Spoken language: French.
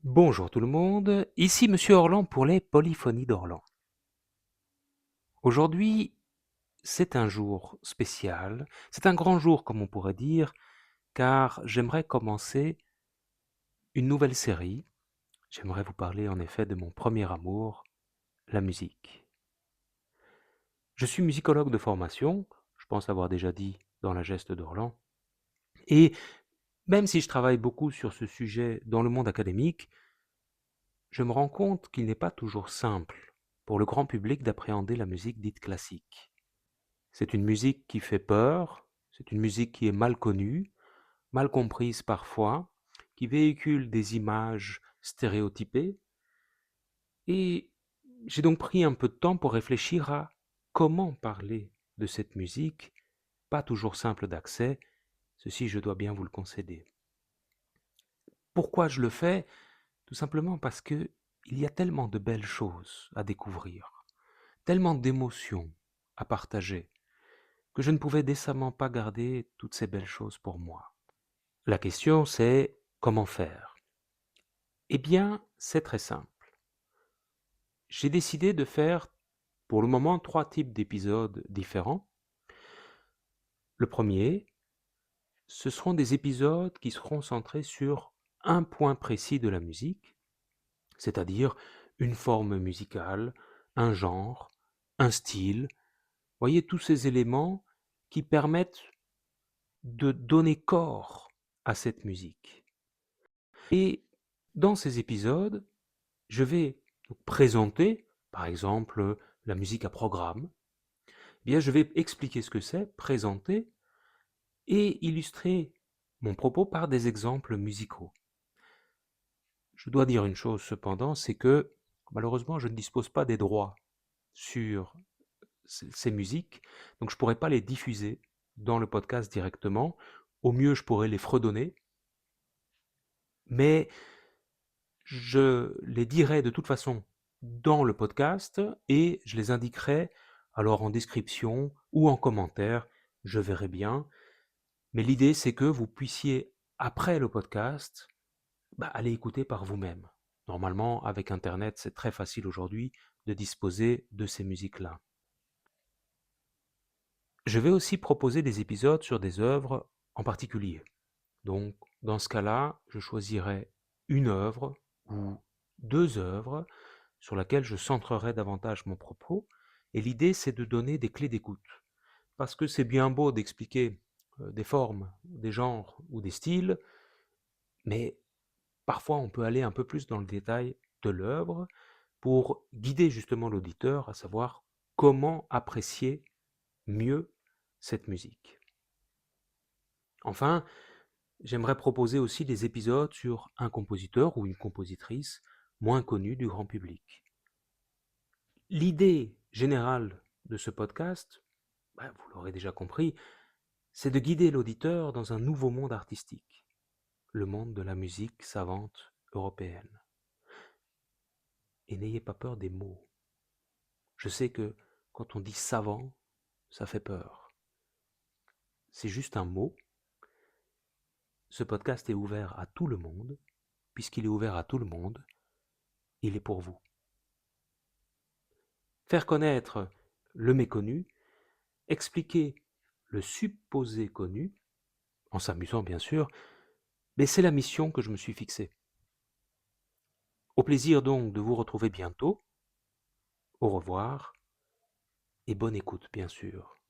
Bonjour tout le monde, ici Monsieur Orlan pour les Polyphonies d'Orlan. Aujourd'hui, c'est un jour spécial, c'est un grand jour comme on pourrait dire, car j'aimerais commencer une nouvelle série. J'aimerais vous parler en effet de mon premier amour, la musique. Je suis musicologue de formation, je pense avoir déjà dit dans la geste d'Orlan, et même si je travaille beaucoup sur ce sujet dans le monde académique, je me rends compte qu'il n'est pas toujours simple pour le grand public d'appréhender la musique dite classique. C'est une musique qui fait peur, c'est une musique qui est mal connue, mal comprise parfois, qui véhicule des images stéréotypées, et j'ai donc pris un peu de temps pour réfléchir à comment parler de cette musique, pas toujours simple d'accès, ceci je dois bien vous le concéder. Pourquoi je le fais? Tout simplement parce que il y a tellement de belles choses à découvrir, tellement d'émotions à partager, que je ne pouvais décemment pas garder toutes ces belles choses pour moi. La question c'est comment faire? Eh bien, c'est très simple. J'ai décidé de faire pour le moment 3 types d'épisodes différents. Le premier, ce seront des épisodes qui seront centrés sur un point précis de la musique, c'est-à-dire une forme musicale, un genre, un style. Voyez tous ces éléments qui permettent de donner corps à cette musique. Et dans ces épisodes, je vais présenter, par exemple, la musique à programme. Eh bien, je vais expliquer ce que c'est, présenter et illustrer mon propos par des exemples musicaux. Je dois dire une chose cependant, c'est que malheureusement, je ne dispose pas des droits sur ces musiques, donc je ne pourrais pas les diffuser dans le podcast directement. Au mieux, je pourrais les fredonner, mais je les dirai de toute façon dans le podcast et je les indiquerai alors en description ou en commentaire, je verrai bien. Mais l'idée, c'est que vous puissiez, après le podcast, aller écouter par vous-même. Normalement, avec Internet, c'est très facile aujourd'hui de disposer de ces musiques-là. Je vais aussi proposer des épisodes sur des œuvres en particulier. Donc, dans ce cas-là, je choisirai une œuvre ou 2 œuvres sur laquelle je centrerai davantage mon propos. Et l'idée, c'est de donner des clés d'écoute. Parce que c'est bien beau d'expliquer des formes, des genres ou des styles, mais parfois on peut aller un peu plus dans le détail de l'œuvre pour guider justement l'auditeur à savoir comment apprécier mieux cette musique. Enfin, j'aimerais proposer aussi des épisodes sur un compositeur ou une compositrice moins connu du grand public. L'idée générale de ce podcast, vous l'aurez déjà compris, c'est de guider l'auditeur dans un nouveau monde artistique, le monde de la musique savante européenne. Et n'ayez pas peur des mots. Je sais que quand on dit savant, ça fait peur. C'est juste un mot. Ce podcast est ouvert à tout le monde. Puisqu'il est ouvert à tout le monde, il est pour vous. Faire connaître le méconnu, expliquer le supposé connu, en s'amusant bien sûr, mais c'est la mission que je me suis fixée. Au plaisir donc de vous retrouver bientôt. Au revoir et bonne écoute bien sûr.